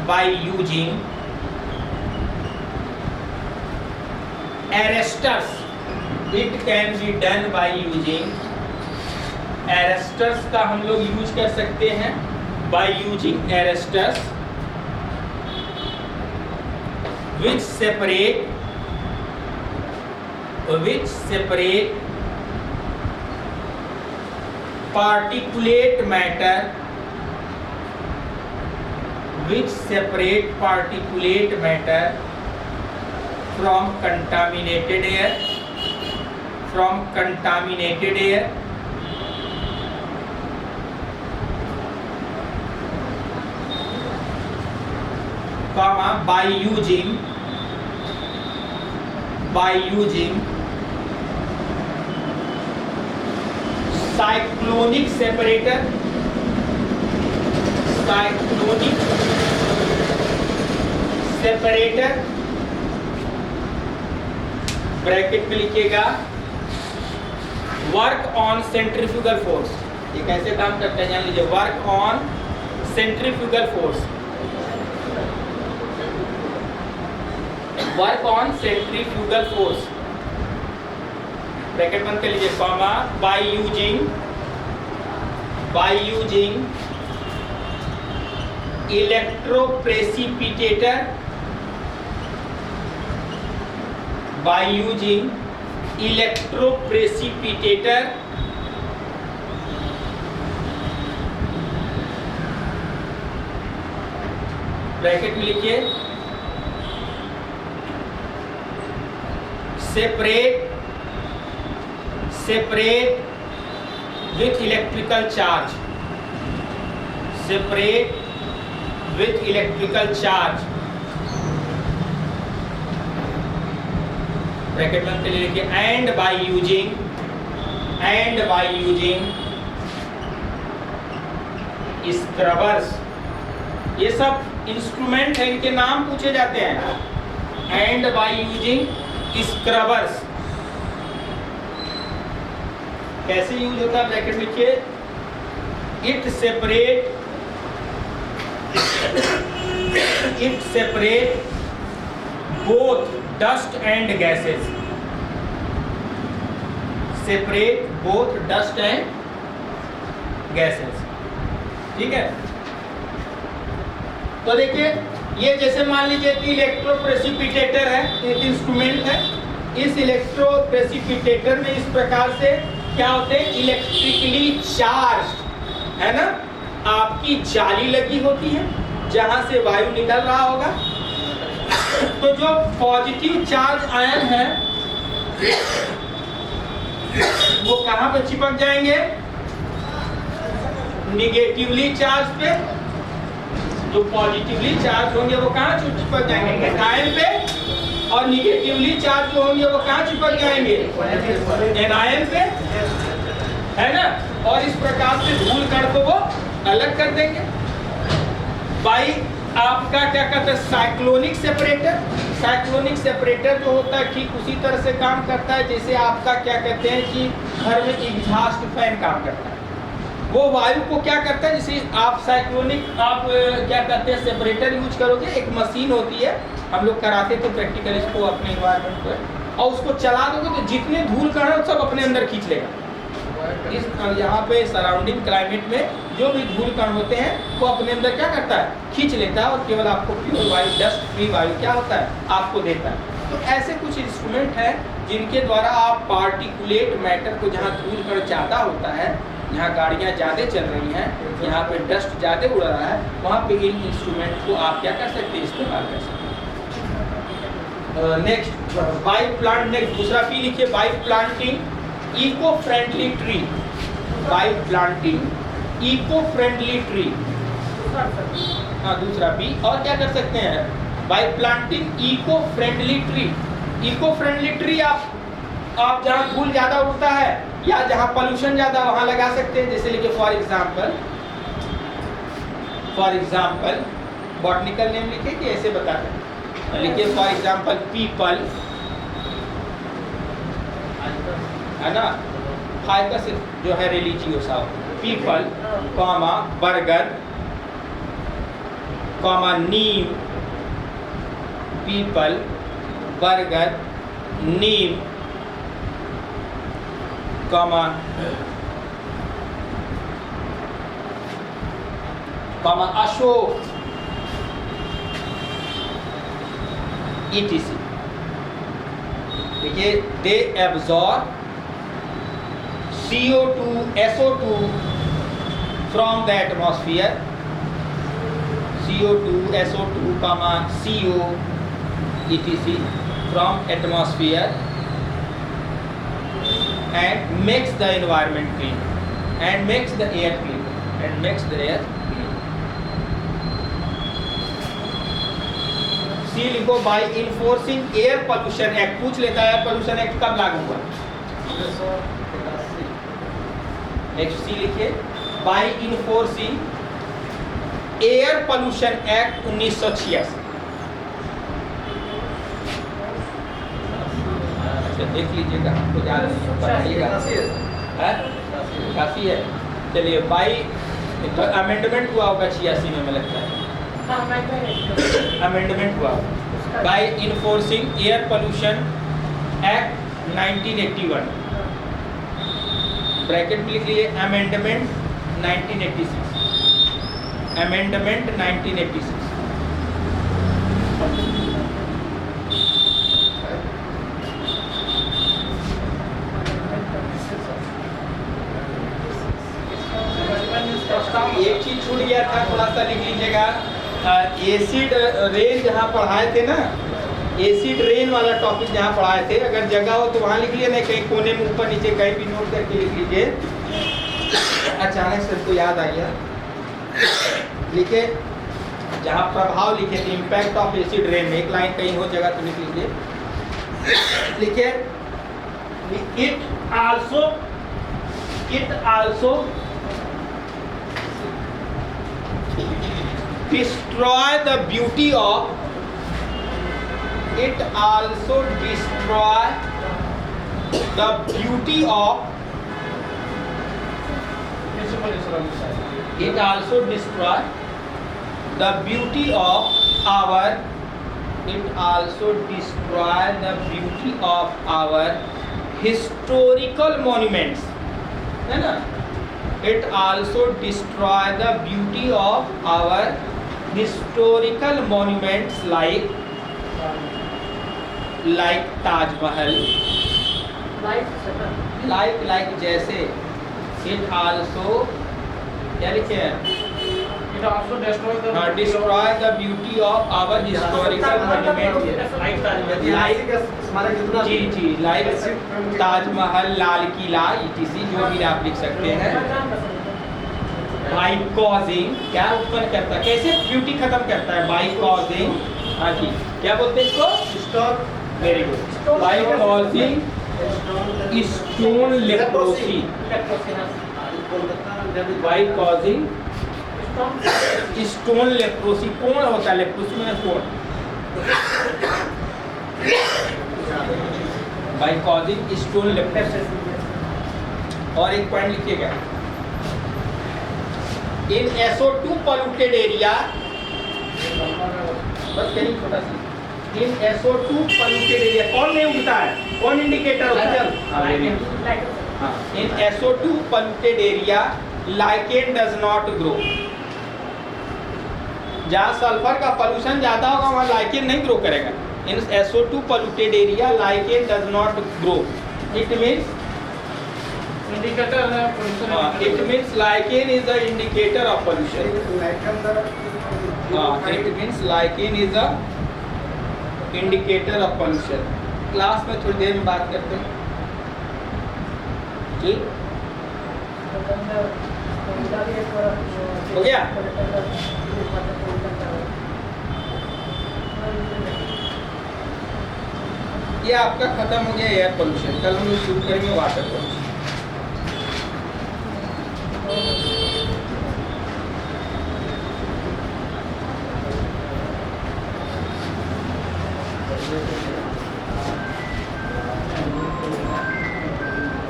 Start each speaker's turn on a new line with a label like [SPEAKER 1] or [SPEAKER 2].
[SPEAKER 1] by using arresters. It can be done by using arresters का हम लोग use कर सकते हैं by using arresters which separate particulate matter from contaminated air comma by using cyclonic separator bracket में लिखिएगा work on centrifugal force. ये कैसे काम करता है जान लीजिए। Work on centrifugal force, bracket बंद कर लीजिए, कॉमा बाय यूजिंग इलेक्ट्रोप्रेसिपिटेटर ब्रैकेट में लिखिए separate with electrical charge, bracket बंद के लिए लिखिए एंड बाय यूजिंग स्क्रबर्स। ये सब इंस्ट्रूमेंट है, इनके नाम पूछे जाते हैं। एंड बाय यूजिंग स्क्रबर्स कैसे यूज होता है ब्रैकेट लिखिए it separate both dust and gases, ठीक है। तो देखिए ये जैसे मान लीजिए कि इलेक्ट्रोप्रेसिपिटेटर है, एक इंस्ट्रूमेंट है। इस इलेक्ट्रोप्रेसिपिटेटर में इस प्रकार से क्या होते हैं, इलेक्ट्रिकली चार्ज है ना, आपकी जाली लगी होती है जहां से वायु निकल रहा होगा। तो जो पॉजिटिव चार्ज आयन है वो कहां पे चिपक जाएंगे, निगेटिवली चार्ज पे। जो पॉजिटिवली चार्ज होंगे वो कहां चिपक जाएंगे, एनायन पे। और निगेटिवली चार्ज जो होंगे वो कहां चिपक जाएंगे, एनायन पे, है ना। और इस प्रकार से धूल कण को वो अलग कर देंगे। भाई आपका क्या कहते हैं साइक्लोनिक सेपरेटर जो होता है ठीक उसी तरह से काम करता है जैसे आपका क्या कहते हैं कि घर में एग्जॉस्ट फैन काम करता है। वो वायु को क्या करता है, जैसे आप क्या कहते हैं सेपरेटर यूज करोगे, एक मशीन होती है, हम लोग कराते थे प्रैक्टिकल इसको अपने एनवायरनमेंट पर, और उसको चला दोगे तो जितने धूल कण है सब अपने अंदर खींच लेगा। इस यहाँ पे सराउंडिंग क्लाइमेट में जो भी धूल कण होते हैं वो अपने अंदर क्या करता है, खींच लेता है, और केवल आपको प्योर वायु, डस्ट फ्री वायु क्या होता है आपको देता है। तो ऐसे कुछ इंस्ट्रूमेंट हैं जिनके द्वारा आप पार्टिकुलेट मैटर को, जहाँ धूल कण ज़्यादा होता है, यहाँ गाड़ियाँ ज़्यादा चल रही हैं, यहाँ पे डस्ट ज़्यादा उड़ रहा है, वहाँ पे इन इंस्ट्रूमेंट को आप क्या कर सकते हैं, इस्तेमाल कर सकते हैं। नेक्स्ट बाय प्लांट, नेक्स्ट दूसरा पी लिखिए, by planting eco friendly tree, हाँ दूसरा पी। और क्या कर सकते हैं, by planting eco friendly tree आप जहाँ धूल ज्यादा उड़ता है या जहाँ पोल्यूशन ज्यादा वहां लगा सकते हैं। जैसे लिखिए फॉर एग्जाम्पल बॉटनिकल नेम लिखे कि ऐसे बताते हैं, लिखिए फॉर एग्जाम्पल पीपल, है ना, फाइका सिर्फ जो है रिलीजियोसा, पीपल, कॉमा बर्गर, कॉमा नीम, पीपल, बरगद, नीम, कॉमा अशोक, etc. देखिए, they absorb CO2, SO2 from the atmosphere, CO2, SO2, CO, etc. from atmosphere and makes the environment clean and makes the air clean and makes the air clean. C लिखो, by enforcing air pollution act. पूछ लेता है air pollution act कब लागू हुआ? Next सी लिखिए, by enforcing air pollution act 1986. देख लीजिएगा, आपको याद बताइएगा, काफी है। चलिए, बाई तो अमेंडमेंट हुआ होगा 86 में, लगता है अमेंडमेंट हुआ by enforcing air pollution act 1981, bracket में लिख लीजिए अमेंडमेंट 1986, अमेंडमेंट 1986। एक चीज छूट गया था, थोड़ा सा लिख लीजिएगा, एसिड रेन जहाँ पढ़ाए थे ना, एसिड रेन वाला टॉपिक जहाँ पढ़ाए थे, अगर जगह हो तो वहाँ लिख लीजिए, नहीं कहीं कोने में ऊपर नीचे कहीं भी नोट करके लिख लीजिए। अचानक से हमको याद आ गया, लिखे जहाँ प्रभाव लिखे थे, इम्पैक्ट ऑफ एसिड रेन में एक लाइन कहीं हो जगह तो लिख लीजिए, लिखे it also destroy the beauty of, it also destroy the beauty of, it also destroy the beauty of our, it also destroy the beauty of our historical monuments, है ना? It also destroy the beauty of our historical monuments like Taj Mahal, like जैसे it also क्या लिखे हैं?
[SPEAKER 2] It also destroy
[SPEAKER 1] the beauty of our historical monuments like ji like Taj Mahal, Lal Qila, etc. जो भी आप लिख सकते हैं। बाई कॉजिंग क्या उत्पन्न करता है, कैसे ब्यूटी खत्म करता है? बाई कॉजिंग, हाँ जी, क्या बोलते हैं इसको? Very good, by causing stone leprosy, by causing stone leprosy. कौन होता है लेप्रोसी में? कौन? By causing stone leprosy. और एक पॉइंट लिखिएगा, इन SO2 polluted area, बस कहीं छोटा सा, इन SO2 polluted area कौन नहीं उगता है? कौन इंडिकेटर होता है? हाँ, इन SO2 polluted area lichen does not grow। जहाँ सल्फर का पोल्यूशन ज्यादा होगा वहाँ लाइकेन नहीं ग्रो करेगा। इन SO2 polluted area lichen does not grow। It means
[SPEAKER 2] indicator है pollution।
[SPEAKER 1] it means lichen is the indicator of pollution। it means lichen is the indicator of pollution। Class में थोड़ी देर में बात करते हैं, ठीक? हो गया? ये आपका खत्म हो गया एयर पोल्यूशन। कल हम लोग शुरू करेंगे वाटर पोल्यूशन।